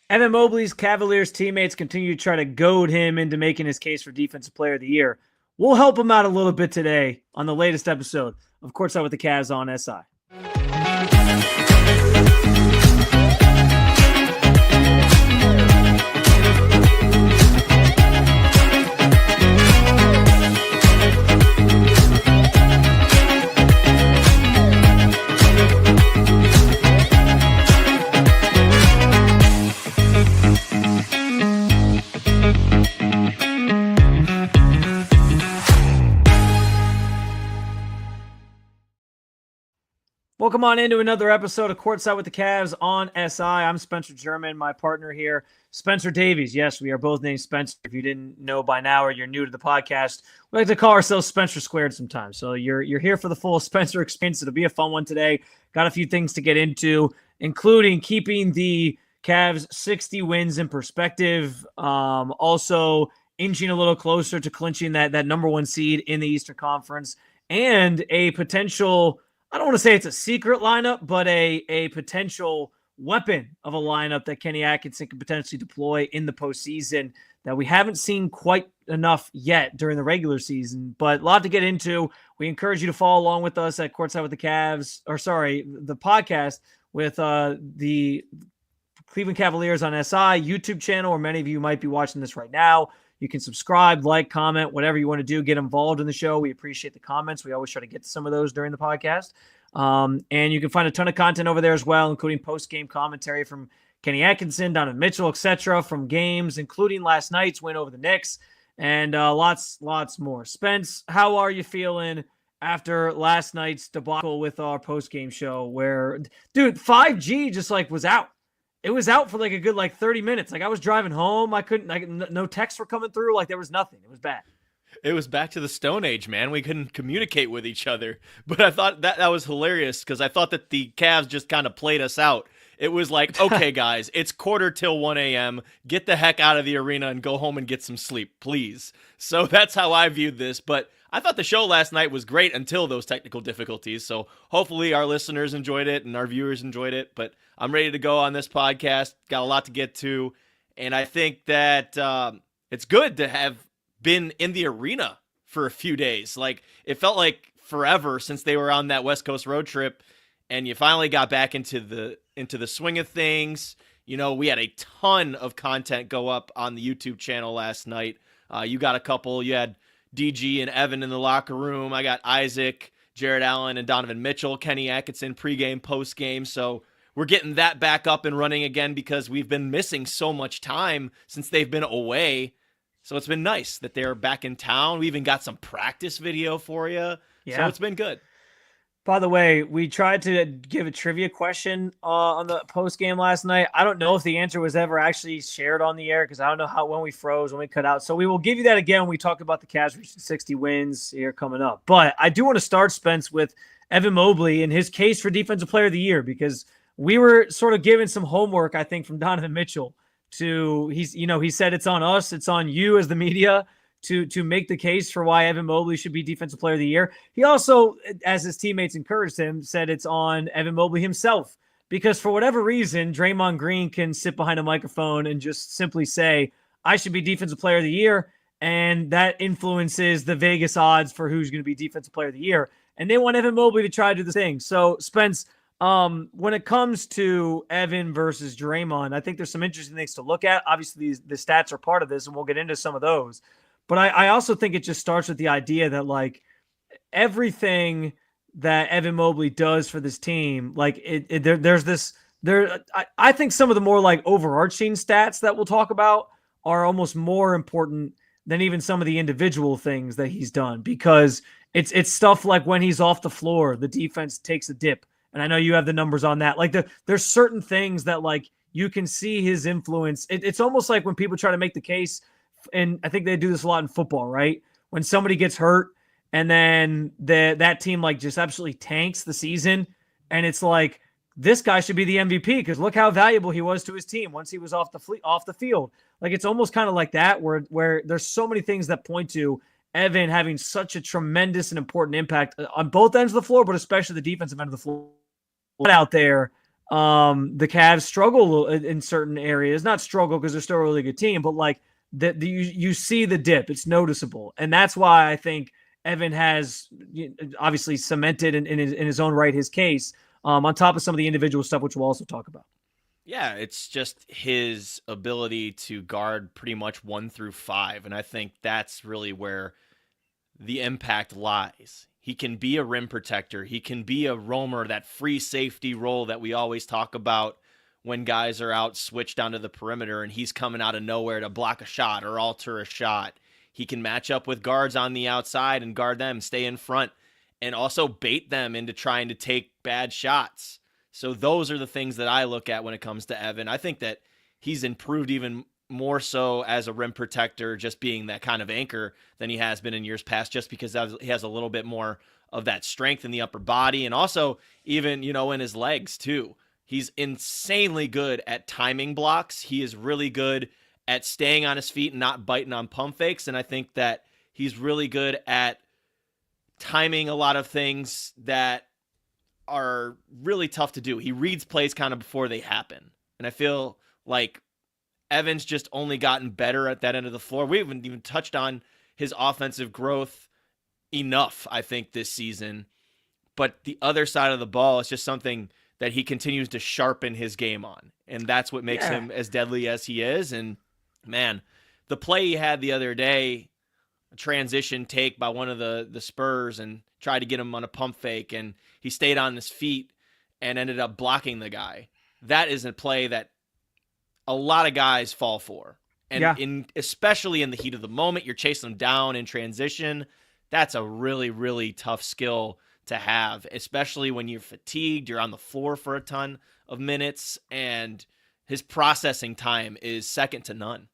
Evan Mobley's Cavaliers teammates continue to try to goad him into making his case for Defensive Player of the Year. We'll help him out a little bit today on the latest episode of Courtside with the Cavs on SI. Welcome on into another episode of Courtside with the Cavs on SI. I'm Spencer German, my partner here, Spencer Davies. Yes, we are both named Spencer. If you didn't know by now or you're new to the podcast, we like to call ourselves Spencer Squared sometimes. So you're here for the full Spencer experience. It'll be a fun one today. Got a few things to get into, including keeping the Cavs 60 wins in perspective. Also inching a little closer to clinching that number one seed in the Eastern Conference, and a potential, I don't want to say it's a secret lineup, but a potential weapon of a lineup that Kenny Atkinson could potentially deploy in the postseason that we haven't seen quite enough yet during the regular season. But a lot to get into. We encourage you to follow along with us at Courtside with the Cavs, the podcast with the Cleveland Cavaliers on SI YouTube channel, or many of you might be watching this right now. You can subscribe, like, comment, whatever you want to do. Get involved in the show. We appreciate the comments. We always try to get to some of those during the podcast. And you can find a ton of content over there as well, including post-game commentary from Kenny Atkinson, Donovan Mitchell, etc., from games, including last night's win over the Knicks, and lots more. Spence, how are you feeling after last night's debacle with our post-game show where, dude, 5G just was out? It was out for a good 30 minutes. I was driving home. No texts were coming through. There was nothing. It was bad. It was back to the Stone Age, man. We couldn't communicate with each other. But I thought that was hilarious because I thought that the Cavs just kind of played us out. It was like, okay, guys, it's 1:45 a.m. Get the heck out of the arena and go home and get some sleep, please. So that's how I viewed this. But I thought the show last night was great until those technical difficulties. So hopefully our listeners enjoyed it and our viewers enjoyed it. But I'm ready to go on this podcast. Got a lot to get to. And I think that it's good to have been in the arena for a few days. It felt like forever since they were on that West Coast road trip. And you finally got back into the swing of things. We had a ton of content go up on the YouTube channel last night. You got a couple. You had DG and Evan in the locker room. I got Isaac, Jared Allen, and Donovan Mitchell, Kenny Atkinson, pregame, postgame. So we're getting that back up and running again because we've been missing so much time since they've been away. So it's been nice that they're back in town. We even got some practice video for you. Yeah. So it's been good. By the way, we tried to give a trivia question on the post game last night. I don't know if the answer was ever actually shared on the air because I don't know when we froze, when we cut out. So we will give you that again when we talk about the Cavs reaching 60 wins here coming up. But I do want to start, Spence, with Evan Mobley and his case for Defensive Player of the Year, because we were sort of given some homework, I think, from Donovan Mitchell he said it's on us, it's on you as the media to make the case for why Evan Mobley should be Defensive Player of the Year. He also, as his teammates encouraged him, said it's on Evan Mobley himself, because for whatever reason, Draymond Green can sit behind a microphone and just simply say, I should be Defensive Player of the Year, and that influences the Vegas odds for who's going to be Defensive Player of the Year. And they want Evan Mobley to try to do the thing. So, Spence, when it comes to Evan versus Draymond, I think there's some interesting things to look at. Obviously, the stats are part of this, and we'll get into some of those. But I also think it just starts with the idea that everything that Evan Mobley does for this team, I think some of the more overarching stats that we'll talk about are almost more important than even some of the individual things that he's done, because it's stuff like when he's off the floor, the defense takes a dip. And I know you have the numbers on that. There's certain things that you can see his influence. It's almost like when people try to make the case, and I think they do this a lot in football, right? When somebody gets hurt and then that team just absolutely tanks the season, and it's this guy should be the MVP because look how valuable he was to his team once he was off the field. It's almost kind of like that where there's so many things that point to Evan having such a tremendous and important impact on both ends of the floor, but especially the defensive end of the floor out there. The Cavs struggle in certain areas, not struggle because they're still a really good team, but like you see the dip, it's noticeable. And that's why I think Evan has obviously cemented in his own right his case, on top of some of the individual stuff, which we'll also talk about. Yeah, it's just his ability to guard pretty much 1 through 5. And I think that's really where the impact lies. He can be a rim protector. He can be a roamer, that free safety role that we always talk about when guys are out switched down to the perimeter and he's coming out of nowhere to block a shot or alter a shot. He can match up with guards on the outside and guard them, stay in front, and also bait them into trying to take bad shots. So those are the things that I look at when it comes to Evan. I think that he's improved even more so as a rim protector, just being that kind of anchor than he has been in years past, just because he has a little bit more of that strength in the upper body and also even, in his legs too. He's insanely good at timing blocks. He is really good at staying on his feet and not biting on pump fakes. And I think that he's really good at timing a lot of things that are really tough to do. He reads plays kind of before they happen. And I feel like Evan's just only gotten better at that end of the floor. We haven't even touched on his offensive growth enough, I think, this season. But the other side of the ball is just something that he continues to sharpen his game on. And that's what makes him as deadly as he is. And, man, the play he had the other day, a transition take by one of the Spurs and tried to get him on a pump fake, and he stayed on his feet and ended up blocking the guy. That is a play that a lot of guys fall for. And especially in the heat of the moment, you're chasing them down in transition. That's a really, really tough skill to have, especially when you're fatigued, you're on the floor for a ton of minutes, and his processing time is second to none.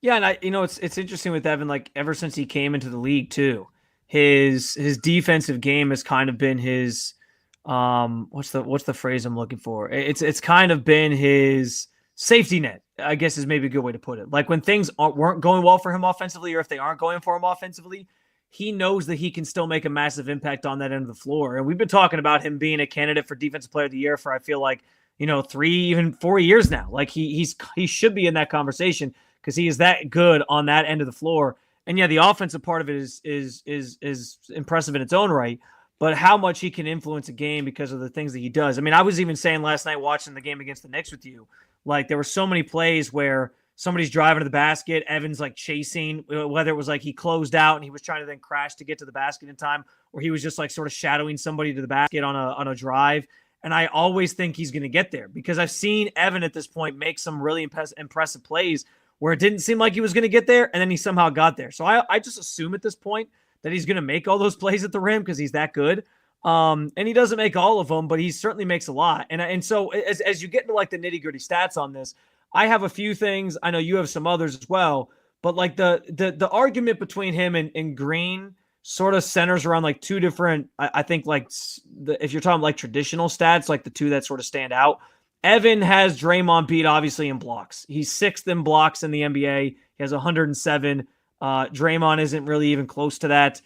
Yeah, and it's interesting with Evan, like ever since he came into the league too, his defensive game has kind of been his what's the phrase I'm looking for? It's kind of been his safety net, I guess is maybe a good way to put it. Like when things weren't going well for him offensively, or if they aren't going for him offensively, he knows that he can still make a massive impact on that end of the floor. And we've been talking about him being a candidate for Defensive Player of the Year for, I feel like, 3, even 4 years now. Like he should be in that conversation because he is that good on that end of the floor. And yeah, the offensive part of it is impressive in its own right, but how much he can influence a game because of the things that he does. I mean, I was even saying last night watching the game against the Knicks with you, like there were so many plays where somebody's driving to the basket, Evan's like chasing, whether it was like he closed out and he was trying to then crash to get to the basket in time, or he was just like sort of shadowing somebody to the basket on a drive. And I always think he's going to get there because I've seen Evan at this point make some really impressive plays where it didn't seem like he was going to get there, and then he somehow got there. So I just assume at this point that he's going to make all those plays at the rim because he's that good. And he doesn't make all of them, but he certainly makes a lot. And so as you get into like the nitty-gritty stats on this, I have a few things. I know you have some others as well, but like the argument between him and Green sort of centers around like two different, I think like if you're talking like traditional stats, like the two that sort of stand out. Evan has Draymond beat obviously in blocks. He's 6th in blocks in the NBA. He has 107. Draymond isn't really even close to that.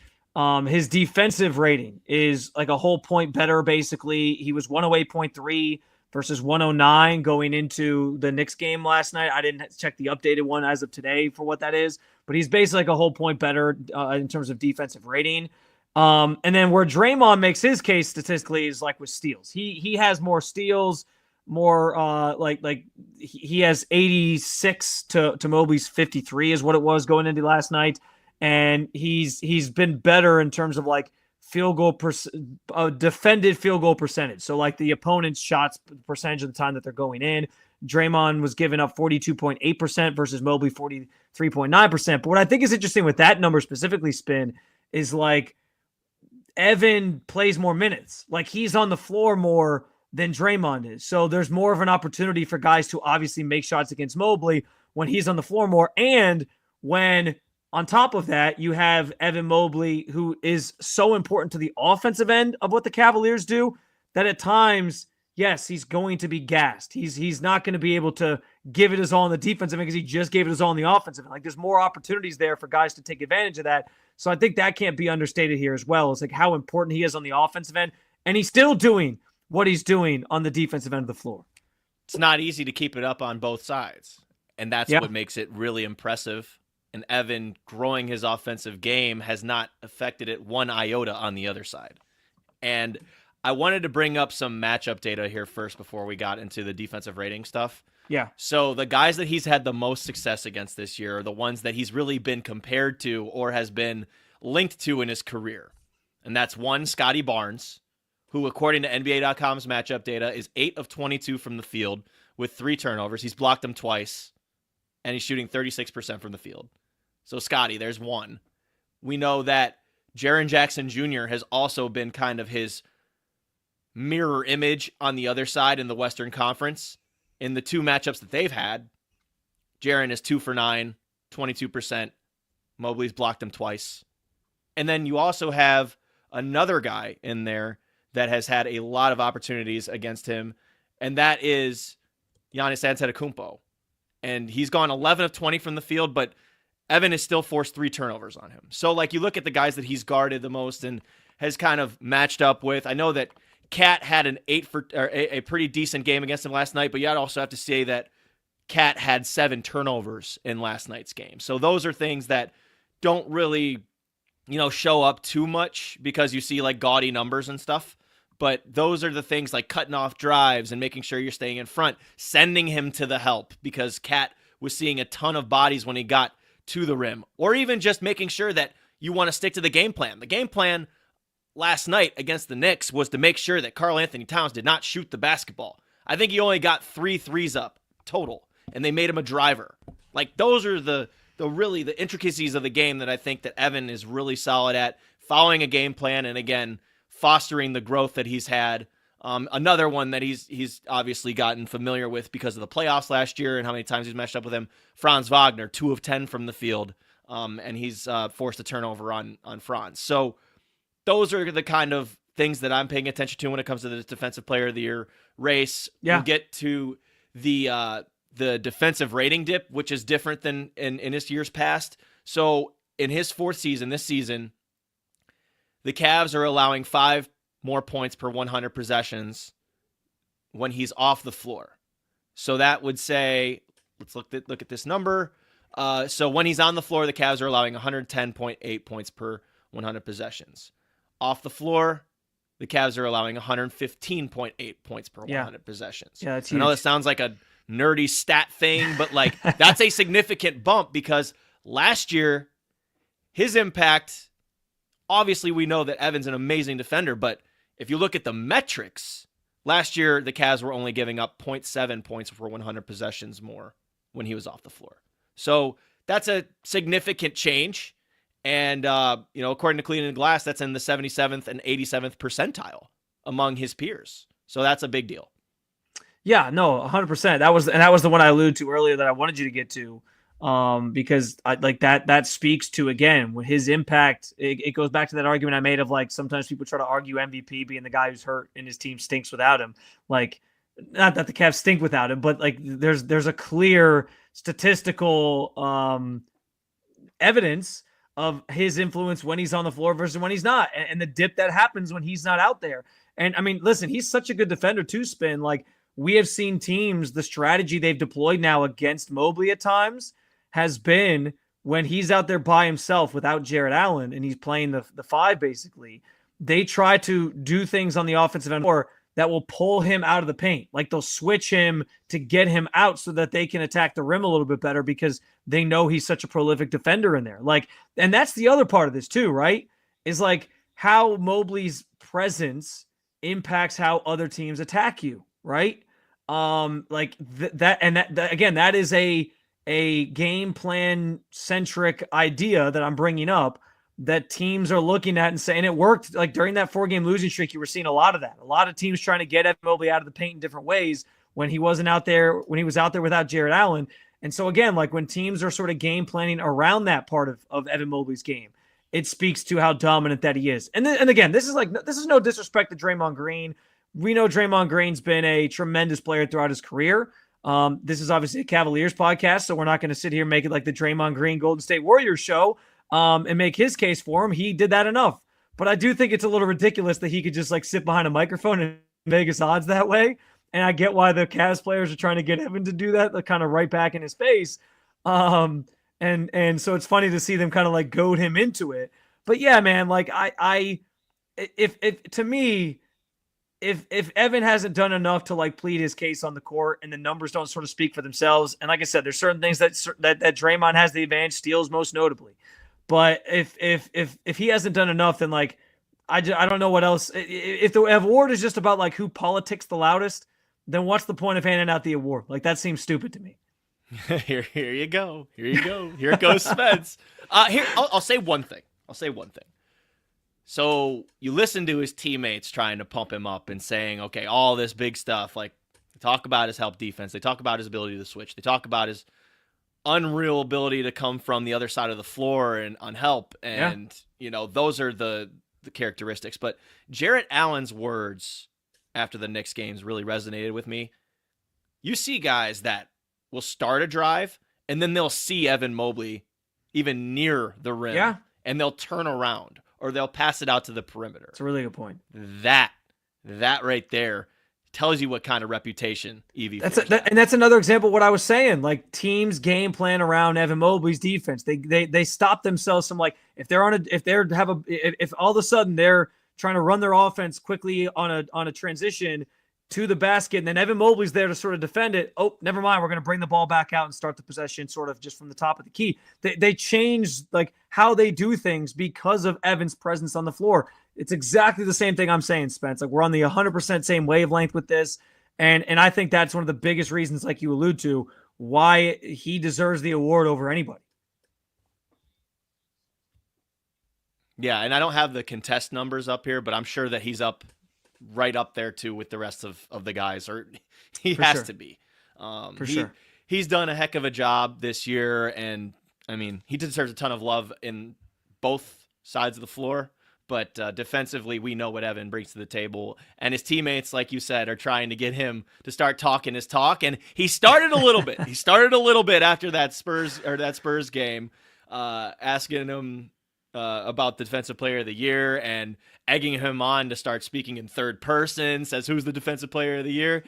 His defensive rating is like a whole point better, basically. He was 108.3 versus 109 going into the Knicks game last night. I didn't check the updated one as of today for what that is, but he's basically like a whole point better in terms of defensive rating. And then where Draymond makes his case statistically is like with steals. He has more steals, more like he has 86 to Mobley's 53 is what it was going into last night. And he's been better in terms of like field goal defended field goal percentage. So like the opponent's shots percentage of the time that they're going in. Draymond was giving up 42.8% versus Mobley 43.9%. But what I think is interesting with that number specifically, Spin, is like Evan plays more minutes. Like he's on the floor more than Draymond is. So there's more of an opportunity for guys to obviously make shots against Mobley when he's on the floor more. And when on top of that, you have Evan Mobley, who is so important to the offensive end of what the Cavaliers do, that at times, yes, he's going to be gassed. He's not going to be able to give it his all on the defensive end because he just gave it his all on the offensive end. Like there's more opportunities there for guys to take advantage of that. So I think that can't be understated here as well. It's like how important he is on the offensive end. And he's still doing what he's doing on the defensive end of the floor. It's not easy to keep it up on both sides. And that's what makes it really impressive. And Evan growing his offensive game has not affected it one iota on the other side. And I wanted to bring up some matchup data here first before we got into the defensive rating stuff. Yeah. So the guys that he's had the most success against this year are the ones that he's really been compared to or has been linked to in his career. And that's one, Scotty Barnes, who, according to NBA.com's matchup data, is 8 of 22 from the field with 3 turnovers. He's blocked them twice, and he's shooting 36% from the field. So, Scotty, there's one. We know that Jaren Jackson Jr. has also been kind of his mirror image on the other side in the Western Conference. In the 2 matchups that they've had, Jaren is 2 for 9, 22%. Mobley's blocked him twice. And then you also have another guy in there that has had a lot of opportunities against him, and that is Giannis Antetokounmpo. And he's gone 11 of 20 from the field, but Evan has still forced 3 turnovers on him. So, like, you look at the guys that he's guarded the most and has kind of matched up with. I know that Cat had a pretty decent game against him last night, but you also have to say that Cat had 7 turnovers in last night's game. So those are things that don't really, show up too much because you see like gaudy numbers and stuff. But those are the things like cutting off drives and making sure you're staying in front, sending him to the help because Cat was seeing a ton of bodies when he got to the rim, or even just making sure that you want to stick to the game plan. The game plan last night against the Knicks was to make sure that Karl Anthony Towns did not shoot the basketball. I think he only got 3 threes up total, and they made him a driver. Like, those are the intricacies of the game that I think that Evan is really solid at, following a game plan and, again, fostering the growth that he's had. Another one that he's obviously gotten familiar with because of the playoffs last year and how many times he's matched up with him. Franz Wagner, 2 of 10 from the field, and he's forced a turnover on Franz. So those are the kind of things that I'm paying attention to when it comes to the Defensive Player of the Year race. Yeah. We'll get to the defensive rating dip, which is different than in his years past. So in his 4th season, this season, the Cavs are allowing 5 more points per 100 possessions when he's off the floor. So that would say, let's look at this number. So when he's on the floor, the Cavs are allowing 110.8 points per 100 possessions. Off the floor, the Cavs are allowing 115.8 points per 100 possessions. Yeah, that's I huge. know that sounds like a nerdy stat thing, but like that's a significant bump because last year, his impact, obviously we know that Evan's an amazing defender, but if you look at the metrics, last year the Cavs were only giving up 0.7 points per 100 possessions more when he was off the floor. So that's a significant change. And, according to Cleveland Glass, that's in the 77th and 87th percentile among his peers. So that's a big deal. Yeah, no, 100%. That was the one I alluded to earlier that I wanted you to get to, because that speaks to, again, when his impact. It goes back to that argument I made of like sometimes people try to argue MVP being the guy who's hurt and his team stinks without him. Like, not that the Cavs stink without him, but like there's a clear statistical evidence of his influence when he's on the floor versus when he's not, and the dip that happens when he's not out there. And I mean, listen, he's such a good defender too, Spin. Like, we have seen teams, the strategy they've deployed now against Mobley at times has been when he's out there by himself without Jarrett Allen and he's playing the 5 basically, they try to do things on the offensive end or that will pull him out of the paint. Like, they'll switch him to get him out so that they can attack the rim a little bit better because they know he's such a prolific defender in there. Like, and that's the other part of this too, right? Is like how Mobley's presence impacts how other teams attack you, right? That is a game plan centric idea that I'm bringing up that teams are looking at and saying it worked. Like, during that 4-game losing streak, you were seeing a lot of that. A lot of teams trying to get Evan Mobley out of the paint in different ways when he wasn't out there, when he was out there without Jarrett Allen. And so again, like when teams are sort of game planning around that part of Evan Mobley's game, it speaks to how dominant that he is. And again, this is no disrespect to Draymond Green. We know Draymond Green's been a tremendous player throughout his career. This is obviously a Cavaliers podcast, so we're not going to sit here and make it like the Draymond Green Golden State Warriors show and make his case for him. He did that enough. But I do think it's a little ridiculous that he could just like sit behind a microphone and Vegas odds that way. And I get why the Cavs players are trying to get Evan to do that, like kind of right back in his face. And so it's funny to see them kind of like goad him into it. But yeah, man, like if to me, if Evan hasn't done enough to like plead his case on the court and the numbers don't sort of speak for themselves, and like I said, there's certain things that Draymond has the advantage, steals most notably. But if he hasn't done enough, then like I don't know what else. If the award is just about like who politics the loudest, then what's the point of handing out the award? Like that seems stupid to me. Here you go. Here you go. Here it goes, Spence. I'll say one thing. So you listen to his teammates trying to pump him up and saying, okay, all this big stuff. Like they talk about his help defense. They talk about his ability to switch. They talk about his unreal ability to come from the other side of the floor and on help. And, those are the characteristics. But Jarrett Allen's words after the Knicks games really resonated with me. You see guys that will start a drive and then they'll see Evan Mobley even near the rim and they'll turn around or they'll pass it out to the perimeter. It's a really good point. That right there tells you what kind of reputation Evie. And that's another example of what I was saying. Like teams game plan around Evan Mobley's defense. They stop themselves from like if all of a sudden they're trying to run their offense quickly on a transition to the basket, and then Evan Mobley's there to sort of defend it. Oh, never mind. We're going to bring the ball back out and start the possession sort of just from the top of the key. They change like how they do things because of Evan's presence on the floor. It's exactly the same thing I'm saying, Spence. Like we're on the 100% same wavelength with this. And I think that's one of the biggest reasons, like you allude to, why he deserves the award over anybody. Yeah, and I don't have the contest numbers up here, but I'm sure that he's right up there too with the rest of the guys, or he has to be. For sure. He's done a heck of a job this year, and I mean, he deserves a ton of love in both sides of the floor. But defensively, we know what Evan brings to the table, and his teammates, like you said, are trying to get him to start talking his talk. And he started a little bit. He started a little bit after that Spurs game, asking him about the defensive player of the year and egging him on to start speaking in third person. Says, "Who's the defensive player of the year?"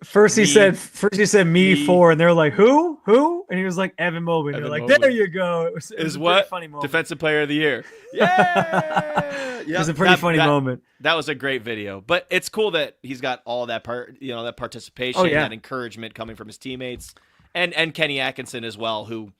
First he said me four, and they're like, who? And he was like, Evan Mobley. And they're like, Mobley. There you go. It was a pretty funny moment. Defensive player of the year. Yeah. It was a pretty funny moment. That was a great video. But it's cool that he's got all that that participation, that encouragement coming from his teammates, and Kenny Atkinson as well, who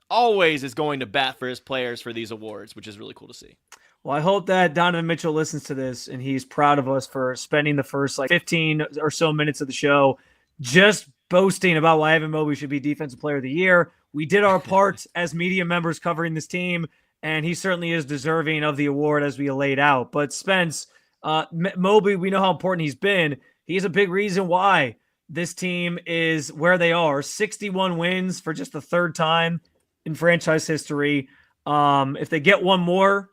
always is going to bat for his players for these awards, which is really cool to see. Well, I hope that Donovan Mitchell listens to this and he's proud of us for spending the first 15 or so minutes of the show just boasting about why Evan Mobley should be Defensive Player of the Year. We did our part as media members covering this team, and he certainly is deserving of the award as we laid out. But Spence, Mobley, we know how important he's been. He's a big reason why this team is where they are. 61 wins for just the third time in franchise history. If they get one more,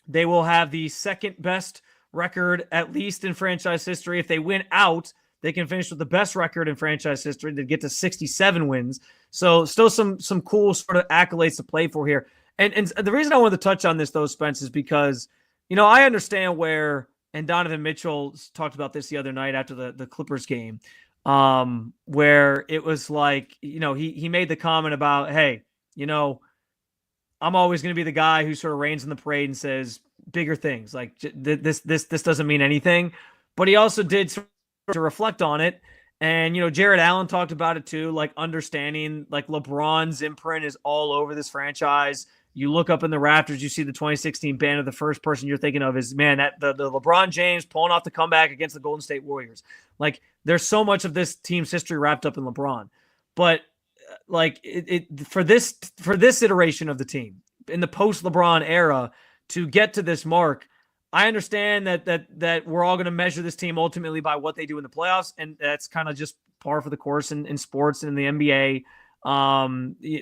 they will have the second best record, at least in franchise history. If they win out, they can finish with the best record in franchise history. They get to 67 wins. So still some cool sort of accolades to play for here. And the reason I wanted to touch on this, though, Spence, is because, I understand where, and Donovan Mitchell talked about this the other night after the Clippers game, where it was like, he made the comment about, hey, I'm always going to be the guy who sort of reigns in the parade and says bigger things. Like this doesn't mean anything, but he also did sort of reflect on it. And, Jarrett Allen talked about it too, like understanding like LeBron's imprint is all over this franchise. You look up in the rafters, you see the 2016 banner. The first person you're thinking of is, man, that the LeBron James pulling off the comeback against the Golden State Warriors. Like there's so much of this team's history wrapped up in LeBron, but like for this iteration of the team in the post LeBron era to get to this mark, I understand that we're all going to measure this team ultimately by what they do in the playoffs, and that's kind of just par for the course in sports and in the NBA.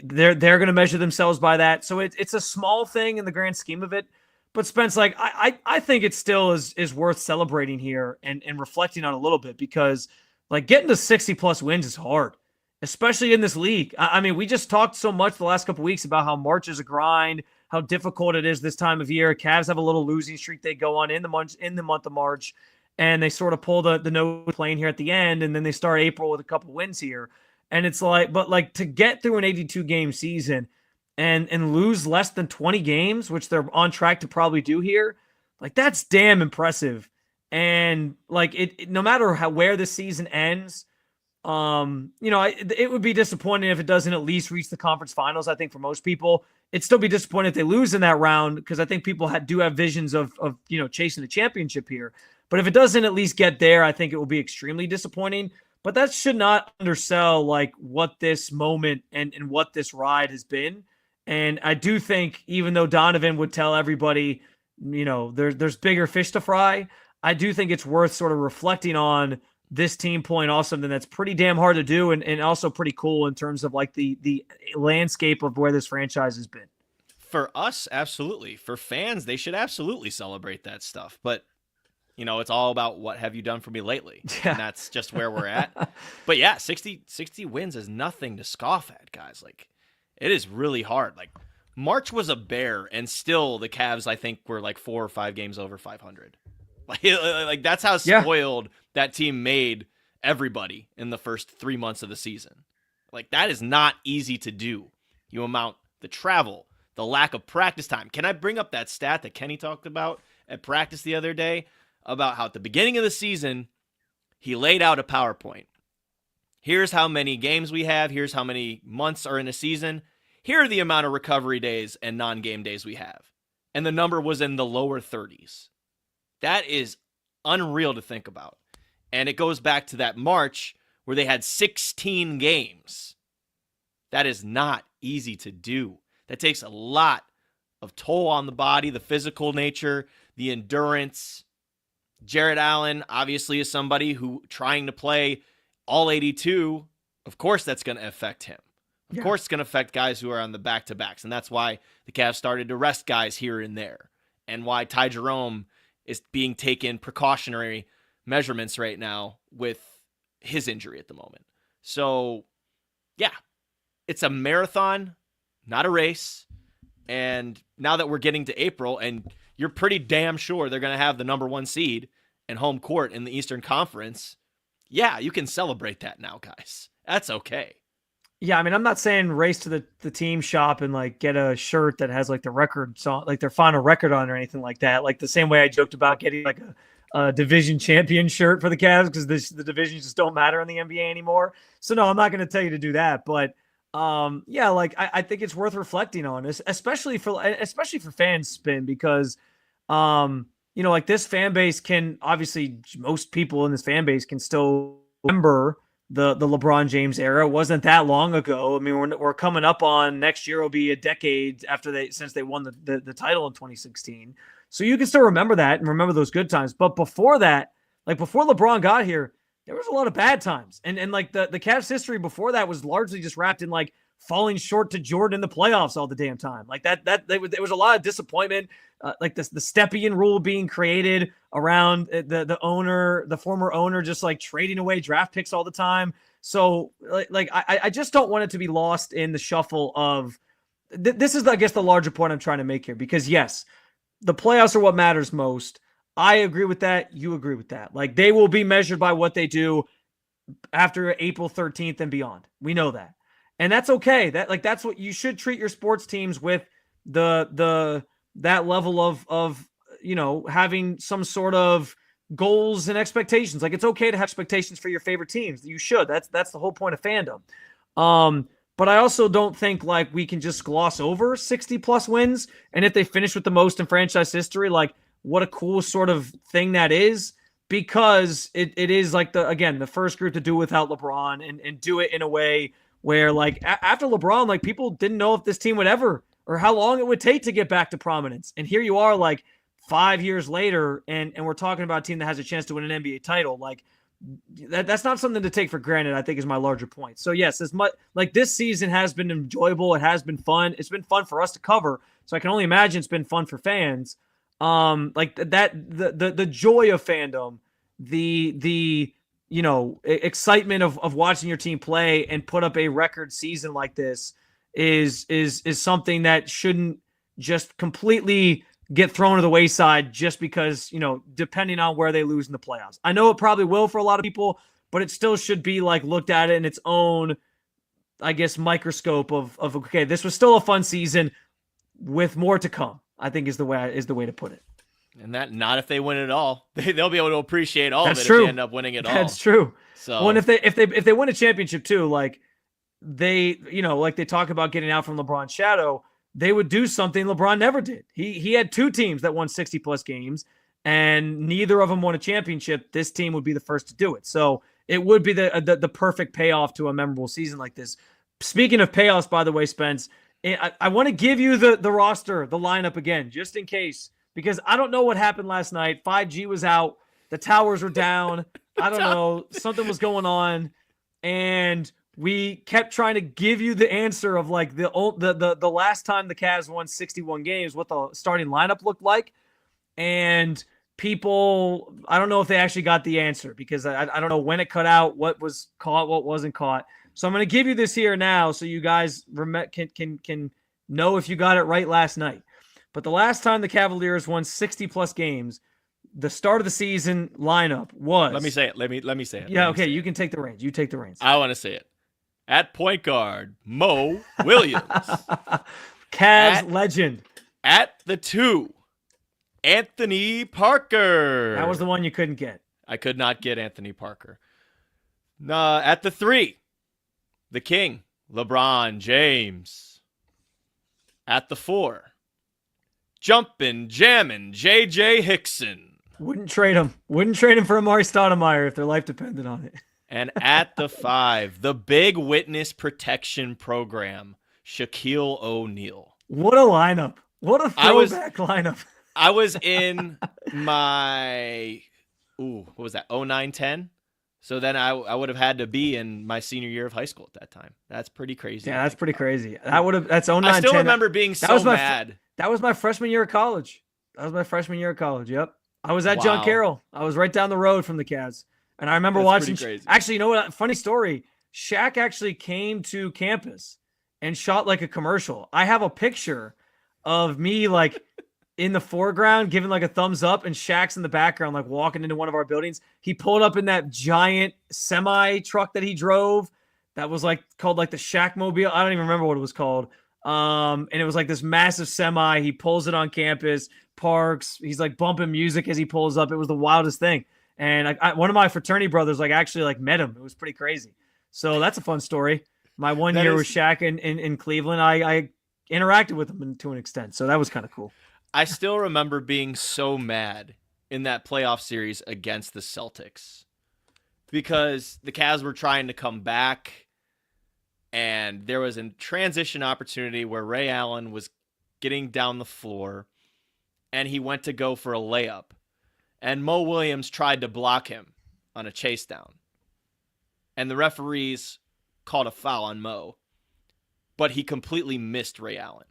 They're going to measure themselves by that, so it's a small thing in the grand scheme of it. But Spence, like I think it still is worth celebrating here and reflecting on a little bit, because like getting to 60 plus wins is hard, especially in this league. I mean, we just talked so much the last couple of weeks about how March is a grind, how difficult it is this time of year. Cavs have a little losing streak they go on in the month of March. and they sort of pull the no plane here at the end, and then they start April with a couple wins here. And it's like, but like to get through an 82 game season and lose less than 20 games, which they're on track to probably do here, like that's damn impressive. And like no matter where the season ends, it would be disappointing if it doesn't at least reach the conference finals. I think for most people, it'd still be disappointing if they lose in that round, because I think people do have visions of chasing the championship here. But if it doesn't at least get there, I think it will be extremely disappointing. But that should not undersell like what this moment and what this ride has been. And I do think, even though Donovan would tell everybody, there's bigger fish to fry, I do think it's worth sort of reflecting on this team pulling off something that's pretty damn hard to do, and also pretty cool in terms of like the landscape of where this franchise has been. For us, absolutely. For fans, they should absolutely celebrate that stuff. But it's all about what have you done for me lately. Yeah. And that's just where we're at. But yeah, 60 wins is nothing to scoff at, guys. Like, it is really hard. Like, March was a bear, and still the Cavs, I think, were like 4 or 5 games over 500. Like that's how spoiled that team made everybody in the first 3 months of the season. Like, that is not easy to do. You amount the travel, the lack of practice time. Can I bring up that stat that Kenny talked about at practice the other day about how at the beginning of the season, he laid out a PowerPoint. Here's how many games we have. Here's how many months are in a season. Here are the amount of recovery days and non-game days we have. And the number was in the lower 30s. That is unreal to think about. And it goes back to that March where they had 16 games. That is not easy to do. That takes a lot of toll on the body, the physical nature, the endurance. Jarrett Allen obviously is somebody who trying to play all 82, of course that's going to affect him. Of course it's going to affect guys who are on the back-to-backs, and that's why the Cavs started to rest guys here and there, and why Ty Jerome is being taken precautionary measurements right now with his injury at the moment. So, yeah, it's a marathon, not a race. And now that we're getting to April, and you're pretty damn sure they're going to have the number 1 seed and home court in the Eastern Conference, yeah, you can celebrate that now, guys. That's okay. Yeah, I mean, I'm not saying race to the team shop and like get a shirt that has like the record song, like their final record on or anything like that. Like the same way I joked about getting like a division champion shirt for the Cavs because the divisions just don't matter in the NBA anymore. So no, I'm not going to tell you to do that. But yeah, like I think it's worth reflecting on this, especially for fans, Spin, because like this fan base can obviously, most people in this fan base can still remember the LeBron James era. It wasn't that long ago. I mean, we're coming up on next year will be a decade since they won the title in 2016. So you can still remember that and remember those good times. But before that, like before LeBron got here, there was a lot of bad times. And like the Cavs history before that was largely just wrapped in like falling short to Jordan in the playoffs all the damn time. Like there was a lot of disappointment, like the Stepien rule being created around the owner, the former owner, just like trading away draft picks all the time. So I just don't want it to be lost in the shuffle of this is, I guess, the larger point I'm trying to make here, because yes, the playoffs are what matters most. I agree with that. You agree with that. Like they will be measured by what they do after April 13th and beyond. We know that. And that's okay. That's what you should treat your sports teams with, that level of having some sort of goals and expectations. Like it's okay to have expectations for your favorite teams. You should. That's the whole point of fandom. But I also don't think like we can just gloss over 60 plus wins. And if they finish with the most in franchise history, like what a cool sort of thing that is, because it is like the first group to do without LeBron and do it in a way where like after LeBron, like people didn't know if this team would ever or how long it would take to get back to prominence. And here you are like 5 years later and we're talking about a team that has a chance to win an NBA title. Like that's not something to take for granted, I think, is my larger point. So yes, as much like this season has been enjoyable. It has been fun. It's been fun for us to cover. So I can only imagine it's been fun for fans. Like the joy of fandom, the excitement of watching your team play and put up a record season like this is something that shouldn't just completely get thrown to the wayside just because, depending on where they lose in the playoffs. I know it probably will for a lot of people, but it still should be like looked at in its own, I guess, microscope of okay, this was still a fun season with more to come, I think is the way to put it. And that not if they win it all. They'll be able to appreciate all That's of it true. if they end up winning it all. That's true. So well, and if they win a championship too, like they, like they talk about getting out from LeBron's shadow, they would do something LeBron never did. He had 2 teams that won 60 plus games, and neither of them won a championship. This team would be the first to do it. So it would be the perfect payoff to a memorable season like this. Speaking of payoffs, by the way, Spence, I want to give you the roster, the lineup again, just in case, because I don't know what happened last night. 5G was out. The towers were down. I don't know. Something was going on. And we kept trying to give you the answer of like the last time the Cavs won 61 games, what the starting lineup looked like. And people, I don't know if they actually got the answer because I don't know when it cut out, what was caught, what wasn't caught. So I'm going to give you this here now so you guys can know if you got it right last night. But the last time the Cavaliers won 60-plus games, the start of the season lineup was... Let me say it. Let me say it. Yeah, okay, you can take the reins. You take the reins. I want to say it. At point guard, Mo Williams. Cavs legend. At the 2, Anthony Parker. That was the one you couldn't get. I could not get Anthony Parker. At the 3, the King, LeBron James. At the 4, jumping, jamming, J.J. Hickson. Wouldn't trade him. Wouldn't trade him for Amari Stoudemire if their life depended on it. And at the 5, the big witness protection program, Shaquille O'Neal. What a lineup. What a throwback lineup. I was in my, what was that, 09-10? So then I would have had to be in my senior year of high school at that time. That's pretty crazy. Yeah, that's pretty crazy. That's 09-10. I still remember being so mad. That was my freshman year of college. Yep. I was at John Carroll. I was right down the road from the Cavs. And I remember watching. Actually, you know what? Funny story. Shaq actually came to campus and shot like a commercial. I have a picture of me like in the foreground giving like a thumbs up, and Shaq's in the background like walking into one of our buildings. He pulled up in that giant semi truck that he drove that was like called like the Shaq Mobile. I don't even remember what it was called. And it was like this massive semi. He pulls it on campus, parks. He's like bumping music as he pulls up. It was the wildest thing. And one of my fraternity brothers like met him. It was pretty crazy. So that's a fun story. My one year with Shaq in Cleveland, I interacted with him to an extent. So that was kind of cool. I still remember being so mad in that playoff series against the Celtics because the Cavs were trying to come back, and there was a transition opportunity where Ray Allen was getting down the floor, and he went to go for a layup, and Mo Williams tried to block him on a chase down, and the referees called a foul on Mo, but he completely missed Ray Allen.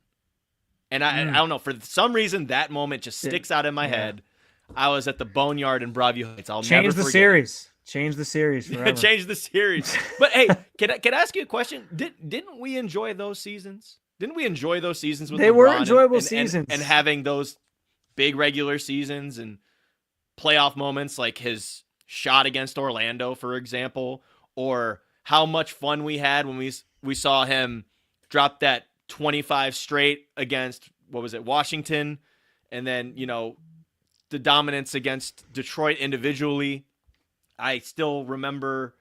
And I don't know, for some reason, that moment just sticks out in my head. I was at the Boneyard in Broadview Heights. I'll never forget. Change the series forever. Change the series. But hey, can I ask you a question? Didn't we enjoy those seasons? Didn't we enjoy those seasons with LeBron? They were enjoyable seasons. And having those big regular seasons and playoff moments like his shot against Orlando, for example, or how much fun we had when we saw him drop that 25 straight against, Washington, and then, the dominance against Detroit individually. I still remember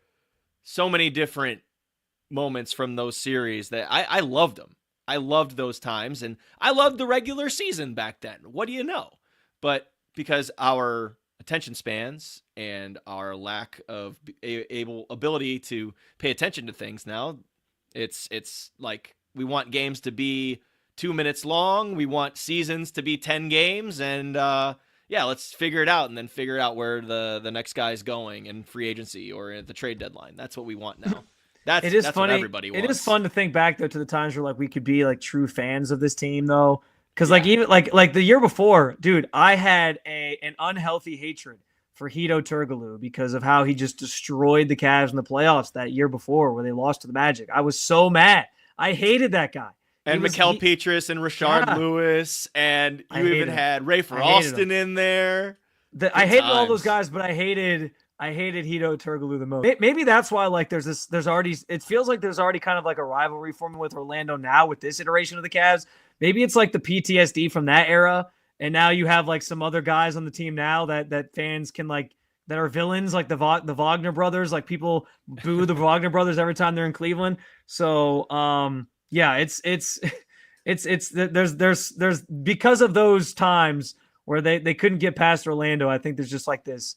so many different moments from those series that I loved them. I loved those times, and I loved the regular season back then. What do you know? But because our attention spans and our lack of ability to pay attention to things now, it's like, we want games to be 2 minutes long. We want seasons to be 10 games. And let's figure it out and then figure out where the next guy's going in free agency or at the trade deadline. That's what we want now. That's funny. What everybody wants. It is fun to think back, though, to the times where like we could be like true fans of this team, though. Because even like the year before, dude, I had an unhealthy hatred for Hito Turkoglu because of how he just destroyed the Cavs in the playoffs that year before where they lost to the Magic. I was so mad. I hated that guy. And Mikael Petrus and Rashard Lewis, and you even had Rafer Alston in there. I hated all those guys, but I hated Hito Turkoglu the most. Maybe that's why it feels like there's already kind of like a rivalry forming with Orlando now with this iteration of the Cavs. Maybe it's like the PTSD from that era, and now you have like some other guys on the team now that fans can like that are villains, like the Wagner brothers. Like people boo the Wagner brothers every time they're in Cleveland. So yeah, there's because of those times where they couldn't get past Orlando. I think there's just like this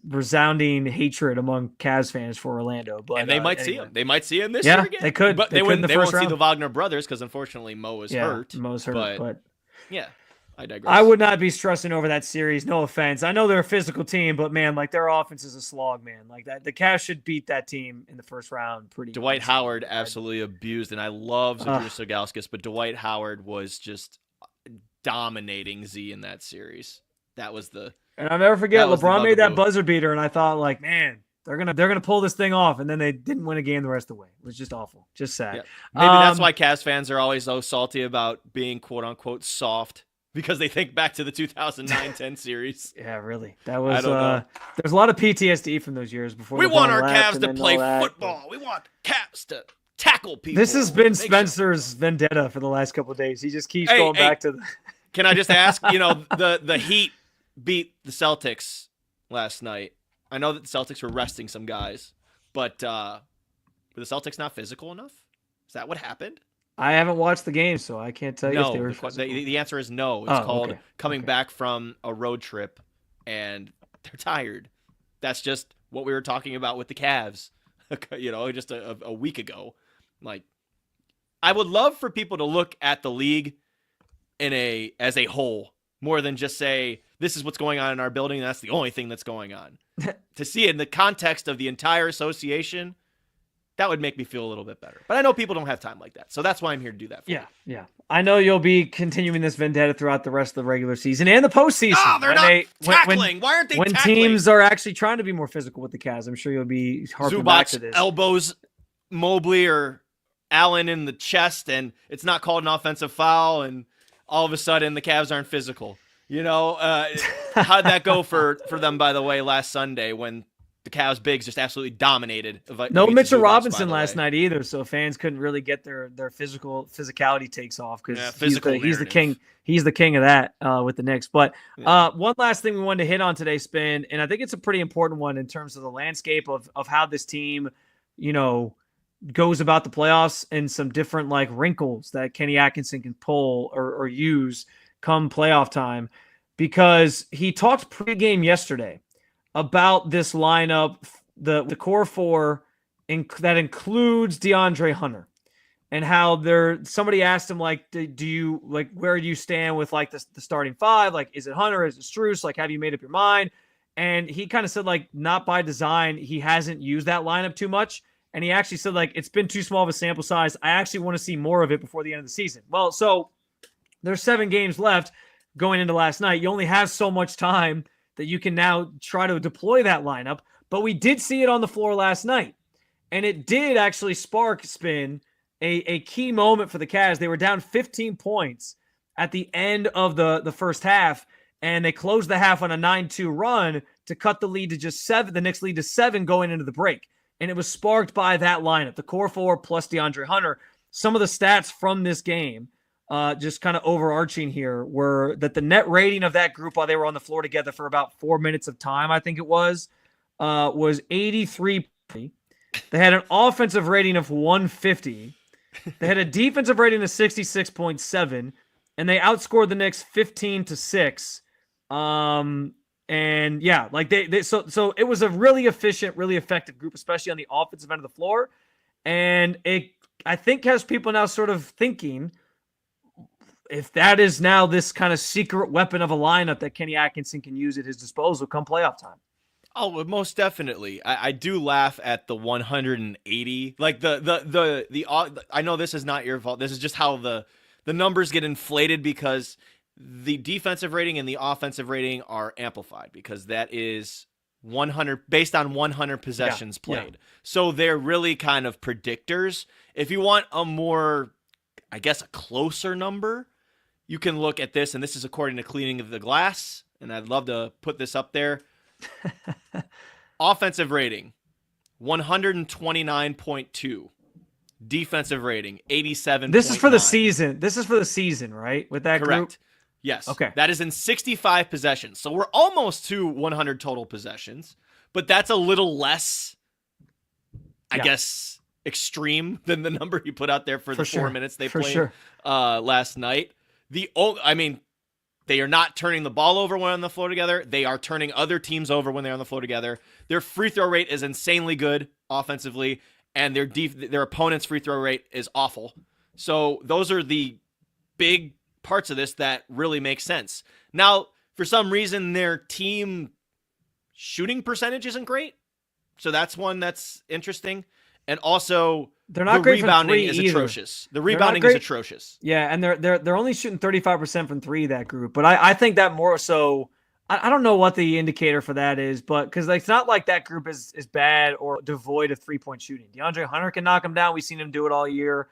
resounding hatred among Cavs fans for Orlando. But and they might see him. They might see him this year again. They could, but they won't see the Wagner brothers because unfortunately Mo is hurt. Mo's hurt, but yeah. I digress. I would not be stressing over that series. No offense. I know they're a physical team, but man, like their offense is a slog, man. Like that, the Cavs should beat that team in the first round. Dwight Howard absolutely abused, and I love Zydrunas Ilgauskas, but Dwight Howard was just dominating Z in that series. That was the. And I'll never forget, LeBron made that buzzer beater, and I thought, like, man, they're gonna pull this thing off, and then they didn't win a game the rest of the way. It was just awful, just sad. Yeah. Maybe that's why Cavs fans are always so salty about being quote unquote soft. Because they think back to the 2009-10 series. Yeah, really. That was there's a lot of PTSD from those years before. We want our Cavs to play football. We want Cavs to tackle people. This has been Spencer's vendetta for the last couple of days. He just keeps going back to the Can I just ask, the Heat beat the Celtics last night. I know that the Celtics were resting some guys, but were the Celtics not physical enough? Is that what happened? I haven't watched the game, so I can't tell you if they were the answer is no. It's called coming back from a road trip, and they're tired. That's just what we were talking about with the Cavs, just a week ago. Like, I would love for people to look at the league as a whole, more than just say, this is what's going on in our building, and that's the only thing that's going on. To see it in the context of the entire association, that would make me feel a little bit better. But I know people don't have time like that. So that's why I'm here to do that for you. Yeah. I know you'll be continuing this vendetta throughout the rest of the regular season and the postseason. Oh, they're not tackling. Why aren't they tackling? When teams are actually trying to be more physical with the Cavs, I'm sure you'll be harping back to this. Elbows Mobley or Allen in the chest, and it's not called an offensive foul, and all of a sudden the Cavs aren't physical. How'd that go for them, by the way, last Sunday when the Cavs bigs just absolutely dominated. No Mitchell Robinson last night either, so fans couldn't really get their physicality takes off because he's the king. He's the king of that with the Knicks. But one last thing we wanted to hit on today, Spin, and I think it's a pretty important one in terms of the landscape of how this team, goes about the playoffs and some different like wrinkles that Kenny Atkinson can pull or use come playoff time, because he talked pregame yesterday about this lineup, the core four that includes DeAndre Hunter, and how somebody asked him, like, do you like, where do you stand with like the starting five? Like, is it Hunter? Is it Strus? Like, have you made up your mind? And he kind of said, like, not by design. He hasn't used that lineup too much. And he actually said, like, it's been too small of a sample size. I actually want to see more of it before the end of the season. Well, so there's 7 games left going into last night. You only have so much time that you can now try to deploy that lineup. But we did see it on the floor last night. And it did actually spark, Spin, a key moment for the Cavs. They were down 15 points at the end of the first half, and they closed the half on a 9-2 run to cut the lead to just 7, the Knicks lead to 7 going into the break. And it was sparked by that lineup, the core 4 plus DeAndre Hunter. Some of the stats from this game, just kind of overarching here, were that the net rating of that group while they were on the floor together for about 4 minutes of time, I think it was 83. They had an offensive rating of 150. They had a defensive rating of 66.7, and they outscored the Knicks 15-6. And yeah, like so it was a really efficient, really effective group, especially on the offensive end of the floor. And it, I think, has people now sort of thinking, if that is now this kind of secret weapon of a lineup that Kenny Atkinson can use at his disposal come playoff time. Oh, most definitely. I do laugh at the 180. Like I know this is not your fault. This is just how the numbers get inflated, because the defensive rating and the offensive rating are amplified, because that is 100 based on 100 possessions played. Yeah. So they're really kind of predictors. If you want a more I guess, a closer number, you can look at this, and this is according to Cleaning of the Glass, and I'd love to put this up there. Offensive rating, 129.2. Defensive rating, 87. This is for the season. This is for the season, right? With that Correct. Group? Yes. Okay. That is in 65 possessions. So we're almost to 100 total possessions, but that's a little less, I guess, extreme than the number you put out there for the 4 minutes they played last night. They are not turning the ball over when on the floor together. They are turning other teams over when they're on the floor together. Their free throw rate is insanely good offensively, and their opponent's free throw rate is awful. So those are the big parts of this that really make sense. Now, for some reason, their team shooting percentage isn't great. So that's one that's interesting. And also, they're not the great rebounding from is three atrocious. The rebounding is atrocious. Yeah, and they're only shooting 35% from three, that group. But I think that more so, I don't know what the indicator for that is, but because it's not like that group is bad or devoid of 3-point shooting. DeAndre Hunter can knock him down. We've seen him do it all year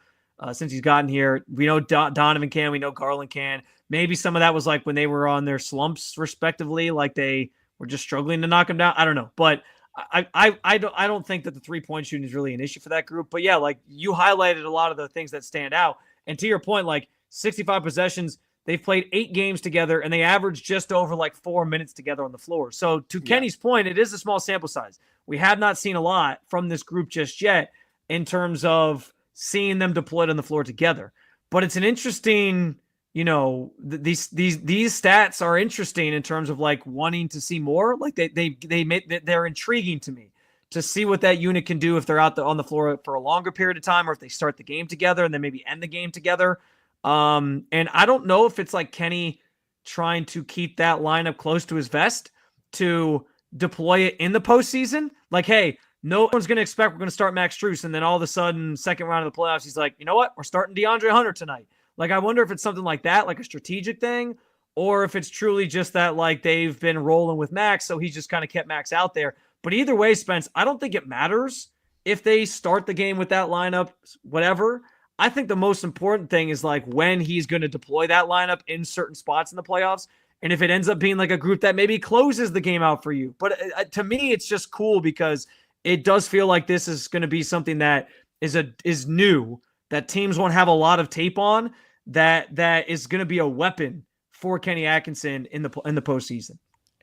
since he's gotten here. We know Donovan can. We know Garland can. Maybe some of that was like when they were on their slumps, respectively, like they were just struggling to knock him down. I don't know, but I don't think that the 3-point shooting is really an issue for that group. But yeah, like you highlighted a lot of the things that stand out. And to your point, like 65 possessions, they've played 8 games together and they average just over like 4 minutes together on the floor. So to Kenny's point, it is a small sample size. We have not seen a lot from this group just yet in terms of seeing them deployed on the floor together. But it's an interesting, these stats are interesting in terms of like wanting to see more. Like they're intriguing to me to see what that unit can do if they're out on the floor for a longer period of time, or if they start the game together and then maybe end the game together. And I don't know if it's like Kenny trying to keep that lineup close to his vest to deploy it in the postseason. Like, hey, no one's going to expect we're going to start Max Strus, and then all of a sudden, second round of the playoffs, he's like, you know what? We're starting DeAndre Hunter tonight. Like, I wonder if it's something like that, like a strategic thing, or if it's truly just that, like, they've been rolling with Max, so he's just kind of kept Max out there. But either way, Spence, I don't think it matters if they start the game with that lineup, whatever. I think the most important thing is, like, when he's going to deploy that lineup in certain spots in the playoffs, and if it ends up being, like, a group that maybe closes the game out for you. But to me, it's just cool because it does feel like this is going to be something that is new, that teams won't have a lot of tape on, that is going to be a weapon for Kenny Atkinson in the postseason.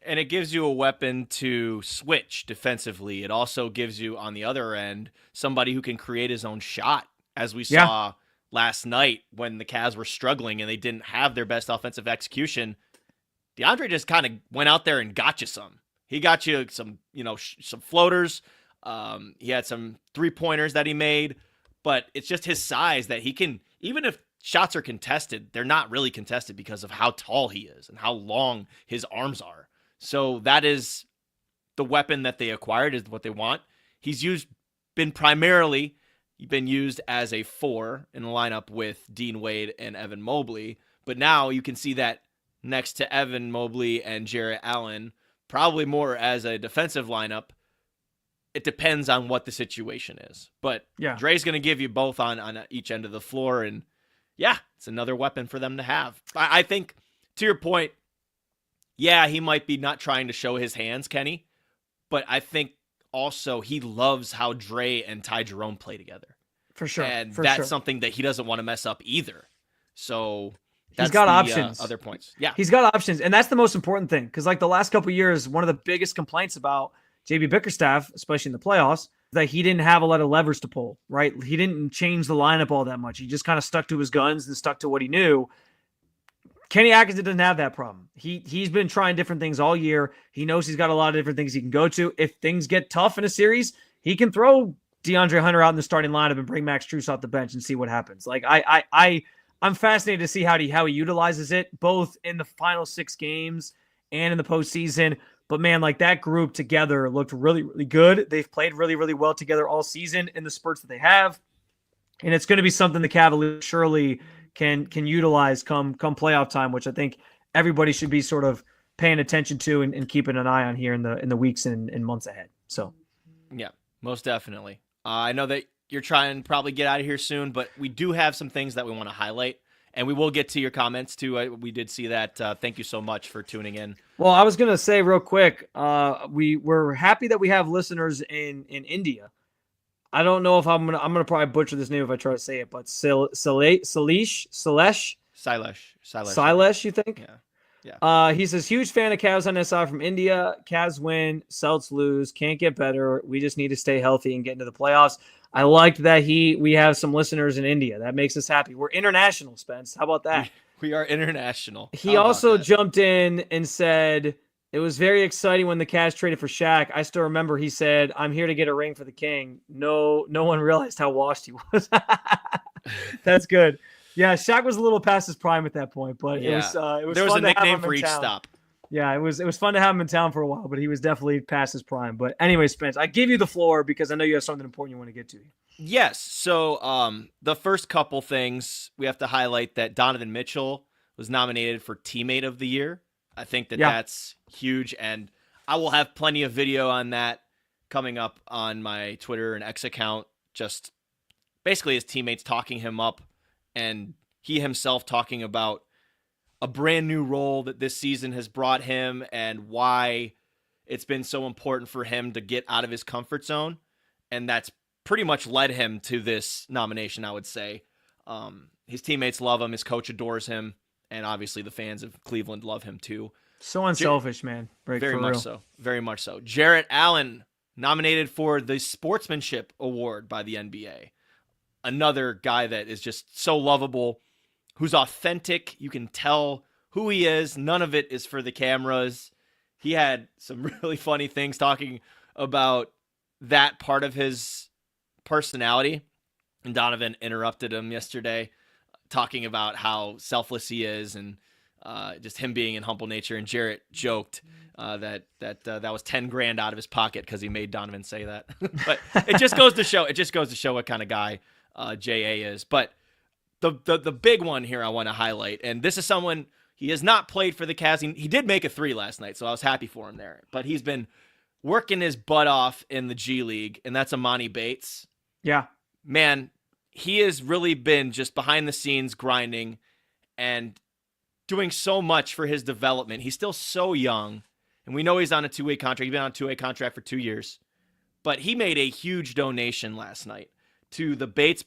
And it gives you a weapon to switch defensively. It also gives you, on the other end, somebody who can create his own shot, as we saw last night when the Cavs were struggling and they didn't have their best offensive execution. DeAndre just kind of went out there and got you some. He got you some, some floaters. He had some 3-pointers that he made, but it's just his size that he can, even if shots are contested, they're not really contested because of how tall he is and how long his arms are. So that is the weapon that they acquired, is what they want. He's been primarily used as a 4 in the lineup with Dean Wade and Evan Mobley, but now you can see that next to Evan Mobley and Jarrett Allen, probably more as a defensive lineup. It depends on what the situation is. But Dre's going to give you both on each end of the floor. And it's another weapon for them to have. I think, to your point, he might be not trying to show his hands, Kenny. But I think also he loves how Dre and Ty Jerome play together. For sure. And that's something that he doesn't want to mess up either. So he's got options. Other points. Yeah. He's got options. And that's the most important thing. Because like the last couple of years, one of the biggest complaints about JB Bickerstaff, especially in the playoffs, that he didn't have a lot of levers to pull, right? He didn't change the lineup all that much. He just kind of stuck to his guns and stuck to what he knew. Kenny Atkinson doesn't have that problem. He's been trying different things all year. He knows he's got a lot of different things he can go to. If things get tough in a series, he can throw DeAndre Hunter out in the starting lineup and bring Max Strus off the bench and see what happens. Like I'm fascinated to see how he utilizes it, both in the final 6 games and in the postseason. But man, like that group together looked really, really good. They've played really, really well together all season in the spurts that they have. And it's going to be something the Cavaliers surely can utilize come playoff time, which I think everybody should be sort of paying attention to and keeping an eye on here in the weeks and months ahead. So, yeah, most definitely. I know that you're trying to probably get out of here soon, but we do have some things that we want to highlight, and we will get to your comments too. We did see that. Thank you so much for tuning in. Well, I was gonna say real quick, we're happy that we have listeners in India. I don't know if I'm gonna probably butcher this name if I try to say it, but Silesh, you think? Yeah. He says, huge fan of Cavs on SI from India. Cavs win, Celts lose, can't get better. We just need to stay healthy and get into the playoffs. I liked that we have some listeners in India. That makes us happy. We're international, Spence. How about that? We are international. He also jumped in and said, it was very exciting when the Cavs traded for Shaq. I still remember he said, I'm here to get a ring for the king. No one realized how washed he was. That's good. Yeah, Shaq was a little past his prime at that point, but it was there was fun a to have nickname him for in each town. stop. Yeah, it was fun to have him in town for a while, but he was definitely past his prime. But anyway, Spence, I give you the floor because I know you have something important you want to get to. Yes. So the first couple things we have to highlight that Donovan Mitchell was nominated for Teammate of the Year. I think that's huge, and I will have plenty of video on that coming up on my Twitter and X account. Just basically his teammates talking him up, and he himself talking about a brand new role that this season has brought him and why it's been so important for him to get out of his comfort zone. And that's pretty much led him to this nomination, I would say. His teammates love him. His coach adores him. And obviously the fans of Cleveland love him too. So unselfish, man. Very much so. Very much so. Jarrett Allen nominated for the Sportsmanship Award by the NBA. Another guy that is just so lovable, who's authentic. You can tell who he is. None of it is for the cameras. He had some really funny things talking about that part of his personality. And Donovan interrupted him yesterday, talking about how selfless he is and just him being in humble nature. And Jarrett joked that was 10 grand out of his pocket because he made Donovan say that. But it just goes to show what kind of guy J.A. is. But the big one here I want to highlight, and this is someone, he has not played for the Cavs. He did make a 3 last night, so I was happy for him there. But he's been working his butt off in the G League, and that's Emoni Bates. Yeah. Man, he has really been just behind the scenes grinding and doing so much for his development. He's still so young, and we know he's on a 2-way contract. He's been on a 2-way contract for 2 years. But he made a huge donation last night to the Bates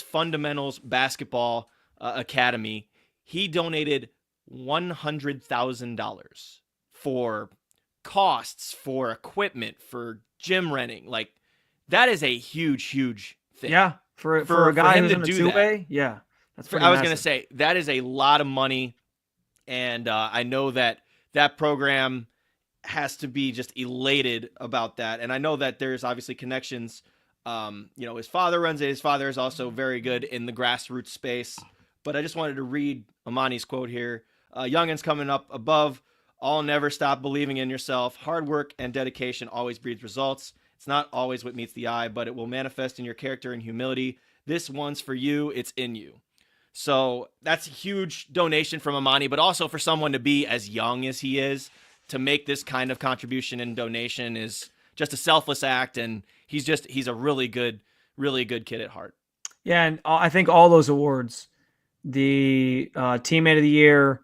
Fundamentals Basketball Academy. He donated $100,000 for costs, for equipment, for gym renting. Like, that is a huge, huge thing. Yeah, for a guy him who's to on a do 2-way, yeah. That's pretty I was massive. going to say, that is a lot of money, and I know that program has to be just elated about that. And I know that there's obviously connections. His father runs it. His father is also very good in the grassroots space. But I just wanted to read Emoni's quote here. Youngins coming up above, all never stop believing in yourself. Hard work and dedication always breeds results. It's not always what meets the eye, but it will manifest in your character and humility. This one's for you. It's in you. So that's a huge donation from Emoni, but also for someone to be as young as he is, to make this kind of contribution and donation is just a selfless act. And he's a really good kid at heart. Yeah. And I think all those awards, the Teammate of the Year,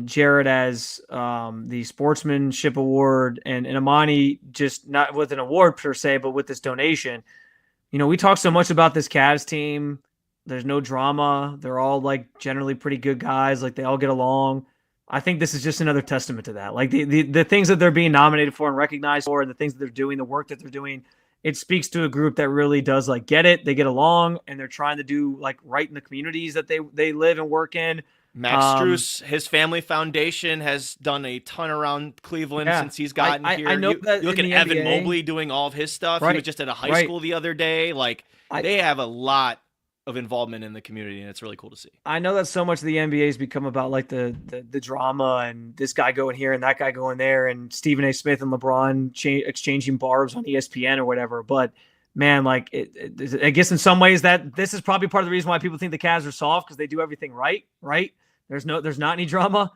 Jared as the Sportsmanship Award, and Emoni, just not with an award per se, but with this donation. We talk so much about this Cavs team. There's no drama. They're all like generally pretty good guys. Like, they all get along. I think this is just another testament to that. Like, the things that they're being nominated for and recognized for, and the things that they're doing, the work that they're doing, it speaks to a group that really does like get it. They get along, and they're trying to do like right in the communities that they live and work in. Max Strus, his family foundation, has done a ton around Cleveland since he's gotten here. I know that you look at Evan Mobley doing all of his stuff. Right. He was just at a high school the other day. Like, they have a lot of involvement in the community, and it's really cool to see. I know that so much of the NBA has become about like the drama and this guy going here and that guy going there, and Stephen A. Smith and LeBron exchanging barbs on ESPN or whatever. But man, like I guess in some ways that this is probably part of the reason why people think the Cavs are soft, because they do everything right. There's not any drama.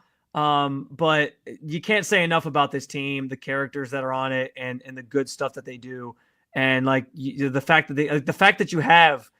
But you can't say enough about this team, the characters that are on it, and the good stuff that they do. And like the fact that you have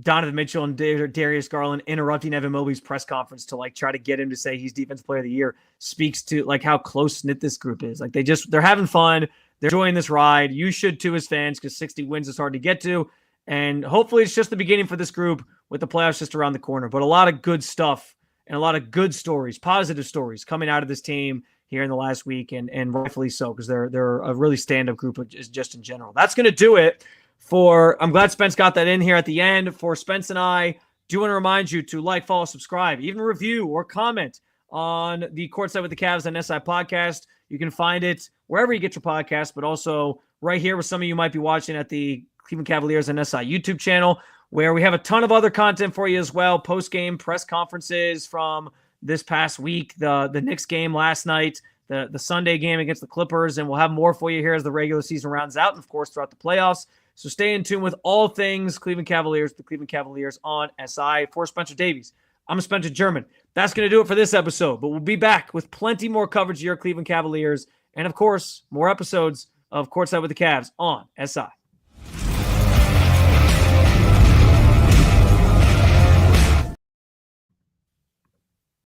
Donovan Mitchell and Darius Garland interrupting Evan Mobley's press conference to like try to get him to say he's Defensive Player of the Year speaks to like how close knit this group is. Like they're having fun. They're enjoying this ride. You should too as fans, because 60 wins is hard to get to. And hopefully it's just the beginning for this group with the playoffs just around the corner. But a lot of good stuff and a lot of good stories, positive stories coming out of this team here in the last week, and rightfully so, because they're a really stand-up group just in general. That's going to do it for – I'm glad Spence got that in here at the end. For Spence and I, do want to remind you to like, follow, subscribe, even review or comment on the Courtside with the Cavs and SI podcast. You can find it wherever you get your podcast, but also right here with some of you might be watching at the Cleveland Cavaliers and SI YouTube channel, where we have a ton of other content for you as well. Post-game press conferences from this past week, the Knicks game last night, the Sunday game against the Clippers, and we'll have more for you here as the regular season rounds out, and of course throughout the playoffs. So stay in tune with all things Cleveland Cavaliers, the Cleveland Cavaliers on SI. For Spencer Davies, I'm Spencer German. That's going to do it for this episode, but we'll be back with plenty more coverage of your Cleveland Cavaliers, and of course, more episodes of Courtside with the Cavs on SI.